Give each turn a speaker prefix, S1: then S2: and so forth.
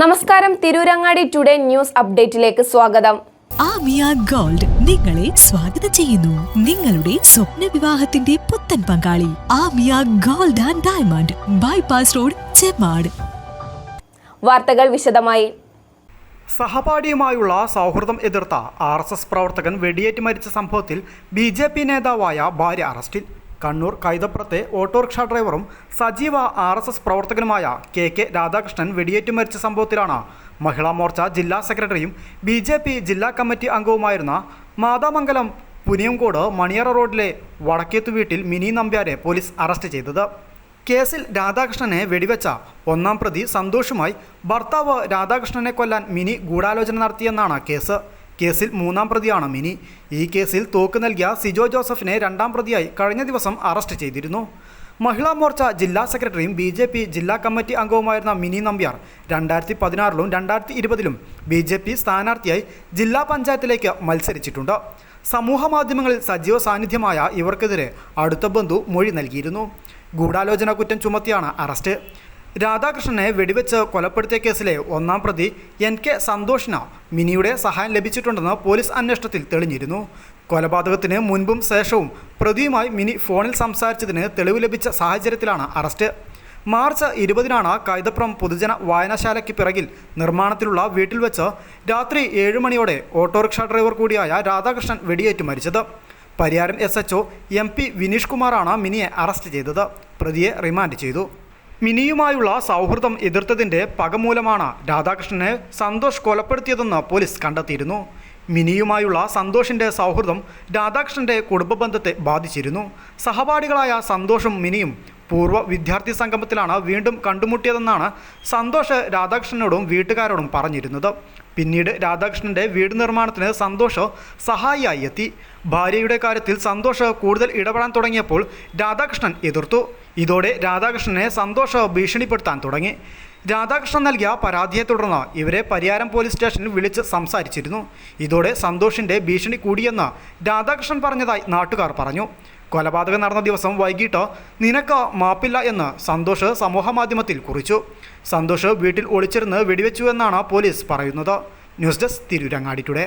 S1: നമസ്കാരം, Tirurangadi today news അപ്ഡേറ്റിലേക്ക് സ്വാഗതം.
S2: Amiya gold നിങ്ങളെ സ്വാഗതം ചെയ്യുന്നു. നിങ്ങളുടെ സ്വപ്ന വിവാഹത്തിന്റെ പുത്തൻ പങ്കാളി Amiya gold and diamond, bypass road, Chemmad.
S1: വാർത്തകൾ വിശദമായി.
S3: സഹപാഠിയുമായുള്ള സൗഹൃദം എതിർത്ത RSS പ്രവർത്തകൻ വെടിയേറ്റ് മരിച്ച സംഭവത്തിൽ BJP നേതാവായ ഭാര്യ അറസ്റ്റിൽ. കണ്ണൂർ കൈതപ്രത്തെ ഓട്ടോറിക്ഷ ഡ്രൈവറും സജീവ RSS പ്രവർത്തകനുമായ KK രാധാകൃഷ്ണൻ വെടിയേറ്റ് മരിച്ച സംഭവത്തിലാണ് മഹിളാ മോർച്ച ജില്ലാ സെക്രട്ടറിയും BJP ജില്ലാ കമ്മിറ്റി അംഗവുമായിരുന്ന മാതാമംഗലം പുനിയംകോട് മണിയറ റോഡിലെ വടക്കേത്തു വീട്ടിൽ മിനി നമ്പ്യാരെ പോലീസ് അറസ്റ്റ് ചെയ്തത്. കേസിൽ രാധാകൃഷ്ണനെ വെടിവെച്ച ഒന്നാം പ്രതി സന്തോഷുമായി ഭർത്താവ് രാധാകൃഷ്ണനെ കൊല്ലാൻ മിനി ഗൂഢാലോചന നടത്തിയെന്നാണ് കേസ്. കേസിൽ മൂന്നാം പ്രതിയാണ് മിനി. ഈ കേസിൽ തോക്ക് നൽകിയ സിജോ ജോസഫിനെ രണ്ടാം പ്രതിയായി കഴിഞ്ഞ ദിവസം അറസ്റ്റ് ചെയ്തിരുന്നു. മഹിളാ മോർച്ച ജില്ലാ സെക്രട്ടറിയും BJP ജില്ലാ കമ്മിറ്റി അംഗവുമായിരുന്ന മിനി നമ്പ്യാർ 2016 2020 BJP സ്ഥാനാർത്ഥിയായി ജില്ലാ പഞ്ചായത്തിലേക്ക് മത്സരിച്ചിട്ടുണ്ട്. സമൂഹ മാധ്യമങ്ങളിൽ സജീവ സാന്നിധ്യമായ ഇവർക്കെതിരെ അടുത്ത ബന്ധു മൊഴി നൽകിയിരുന്നു. ഗൂഢാലോചന കുറ്റം ചുമത്തിയാണ് അറസ്റ്റ്. രാധാകൃഷ്ണനെ വെടിവെച്ച് കൊലപ്പെടുത്തിയ കേസിലെ ഒന്നാം പ്രതി NK സന്തോഷിന് മിനിയുടെ സഹായം ലഭിച്ചിട്ടുണ്ടെന്ന് പോലീസ് അന്വേഷണത്തിൽ തെളിഞ്ഞിരുന്നു. കൊലപാതകത്തിന് മുൻപും ശേഷവും പ്രതിയുമായി മിനി ഫോണിൽ സംസാരിച്ചതിന് തെളിവ് ലഭിച്ച സാഹചര്യത്തിലാണ് അറസ്റ്റ്. മാർച്ച് 20 കൈതപ്രം പൊതുജന വായനശാലയ്ക്ക് പിറകിൽ നിർമ്മാണത്തിലുള്ള വീട്ടിൽ വെച്ച് രാത്രി 7 മണിയോടെ ഓട്ടോറിക്ഷ ഡ്രൈവർ കൂടിയായ രാധാകൃഷ്ണൻ വെടിയേറ്റ് മരിച്ചത്. പരിയാരം SHO MP വിനീഷ് കുമാറാണ് മിനിയെ അറസ്റ്റ് ചെയ്തത്. പ്രതിയെ റിമാൻഡ് ചെയ്തു. മിനിയുമായുള്ള സൗഹൃദം എതിർത്തതിൻ്റെ പകമൂലമാണ് രാധാകൃഷ്ണനെ സന്തോഷ് കൊലപ്പെടുത്തിയതെന്ന് പോലീസ് കണ്ടെത്തിയിരുന്നു. മിനിയുമായുള്ള സന്തോഷിൻ്റെ സൗഹൃദം രാധാകൃഷ്ണൻ്റെ കുടുംബ ബന്ധത്തെ ബാധിച്ചിരുന്നു. സഹപാഠികളായ സന്തോഷും മിനിയും പൂർവ്വ വിദ്യാർത്ഥി സംഗമത്തിലാണ് വീണ്ടും കണ്ടുമുട്ടിയതെന്നാണ് സന്തോഷ് രാധാകൃഷ്ണനോടും വീട്ടുകാരോടും പറഞ്ഞിരുന്നത്. പിന്നീട് രാധാകൃഷ്ണൻ്റെ വീട് നിർമ്മാണത്തിന് സന്തോഷ് സഹായിയായി എത്തി. ഭാര്യയുടെ കാര്യത്തിൽ സന്തോഷ് കൂടുതൽ ഇടപെടാൻ തുടങ്ങിയപ്പോൾ രാധാകൃഷ്ണൻ എതിർത്തു. ഇതോടെ രാധാകൃഷ്ണനെ സന്തോഷ് ഭീഷണിപ്പെടുത്താൻ തുടങ്ങി. രാധാകൃഷ്ണൻ നൽകിയ പരാതിയെ തുടർന്ന് ഇവരെ പരിയാരം പോലീസ് സ്റ്റേഷനിൽ വിളിച്ച് സംസാരിച്ചിരുന്നു. ഇതോടെ സന്തോഷിൻ്റെ ഭീഷണി കൂടിയെന്ന് രാധാകൃഷ്ണൻ പറഞ്ഞതായി നാട്ടുകാർ പറഞ്ഞു. കൊലപാതകം നടന്ന ദിവസം വൈകിട്ട് നിനക്ക് മാപ്പില്ല എന്ന് സന്തോഷ് സമൂഹമാധ്യമത്തിൽ കുറിച്ചു. സന്തോഷ് വീട്ടിൽ ഒളിച്ചിരുന്ന് വെടിവെച്ചുവെന്നാണ് പോലീസ് പറയുന്നത്. News desk, Tirurangadi today.